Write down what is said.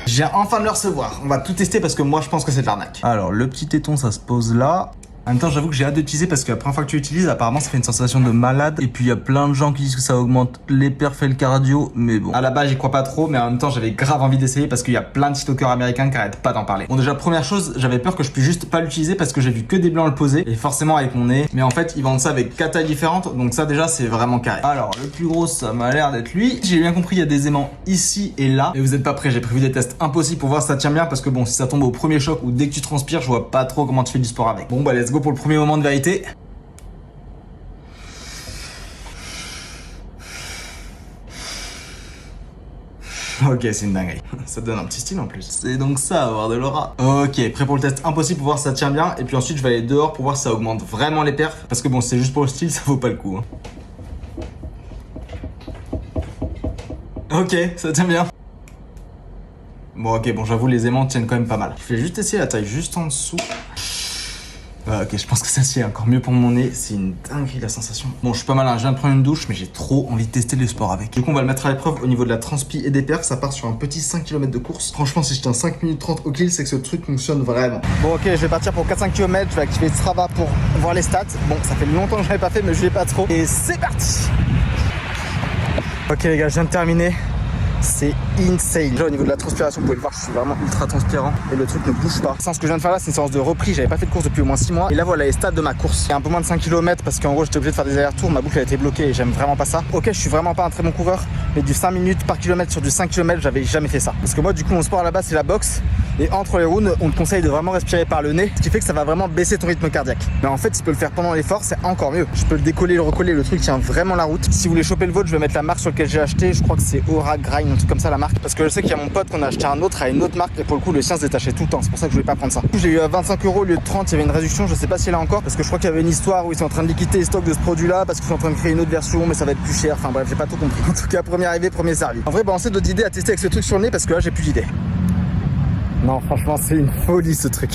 J'ai enfin de le recevoir. On va tout tester parce que moi je pense que c'est de l'arnaque. Alors le petit téton ça se pose là. En même temps, j'avoue que j'ai hâte d'utiliser parce que la première fois que tu l'utilises, apparemment, ça fait une sensation de malade. Et puis, il y a plein de gens qui disent que ça augmente les perfs et le cardio. Mais bon, à la base, j'y crois pas trop. Mais en même temps, j'avais grave envie d'essayer parce qu'il y a plein de tiktokers américains qui arrêtent pas d'en parler. Bon, déjà, première chose, j'avais peur que je puisse juste pas l'utiliser parce que j'ai vu que des blancs le poser. Et forcément, avec mon nez. Mais en fait, ils vendent ça avec 4 tailles différentes. Donc, ça, déjà, c'est vraiment carré. Alors, le plus gros, ça m'a l'air d'être lui. J'ai bien compris, il y a des aimants ici et là. Et vous êtes pas prêts. J'ai prévu des tests impossibles pour voir si ça tient bien. Parce que bon, si ça tombe au premier choc ou dès que tu transpires, je vois pas trop comment tu fais du sport avec. Bon, bah, let's go pour le premier moment de vérité. Ok, c'est une dinguerie. Ça donne un petit style en plus. C'est donc ça, avoir de l'aura. Ok, prêt pour le test impossible pour voir si ça tient bien. Et puis ensuite, je vais aller dehors pour voir si ça augmente vraiment les perfs. Parce que bon, c'est juste pour le style, ça vaut pas le coup. Hein. Ok, ça tient bien. Bon, ok, bon, j'avoue, les aimants tiennent quand même pas mal. Je vais juste essayer la taille juste en dessous. Ok, je pense que ça c'est encore mieux pour mon nez. C'est une dinguerie la sensation. Bon, je suis pas mal, hein. Je viens de prendre une douche, mais j'ai trop envie de tester le sport avec. Du coup, on va le mettre à l'épreuve au niveau de la transpi et des perfs. Ça part sur un petit 5 km de course. Franchement, si je tiens 5 minutes 30 au kill, c'est que ce truc fonctionne vraiment. Bon, ok, je vais partir pour 4-5 km. Je vais activer Strava pour voir les stats. Bon, ça fait longtemps que je l'avais pas fait, mais je l'ai pas trop. Et c'est parti. Ok, les gars, je viens de terminer. C'est insane. Déjà au niveau de la transpiration, vous pouvez le voir, je suis vraiment ultra transpirant et le truc ne bouge pas. Sans ce que je viens de faire là, c'est une séance de reprise. J'avais pas fait de course depuis au moins 6 mois. Et là voilà les stats de ma course. Il y a un peu moins de 5 km parce qu'en gros j'étais obligé de faire des allers-retours. Ma boucle a été bloquée et j'aime vraiment pas ça. Ok, je suis vraiment pas un très bon coureur, mais du 5 minutes par kilomètre sur du 5 km, j'avais jamais fait ça. Parce que moi du coup mon sport à la base c'est la boxe. Et entre les rounds, on te conseille de vraiment respirer par le nez, ce qui fait que ça va vraiment baisser ton rythme cardiaque. Mais en fait, si tu peux le faire pendant l'effort, c'est encore mieux. Je peux le décoller, le recoller, le truc tient vraiment la route. Si vous voulez choper le vôtre, je vais mettre la marque sur laquelle j'ai acheté. Je crois que c'est Aura Grind, un truc comme ça la marque. Parce que je sais qu'il y a mon pote qu'on a acheté un autre à une autre marque et pour le coup, le sien se détachait tout le temps. C'est pour ça que je voulais pas prendre ça. J'ai eu à 25 € au lieu de 30, il y avait une réduction. Je sais pas s'il y en a encore parce que je crois qu'il y avait une histoire où ils sont en train de liquider les stocks de ce produit-là parce qu'ils sont en train de créer une autre version, mais ça va être plus cher. Enfin bref, j'ai pas tout compris. En tout cas, premier arrivé, premier servi. En vrai, bah, on sait d'autres idées à tester avec ce truc sur le nez parce que là, j'ai plus d'idées. Non, franchement, c'est une folie ce truc.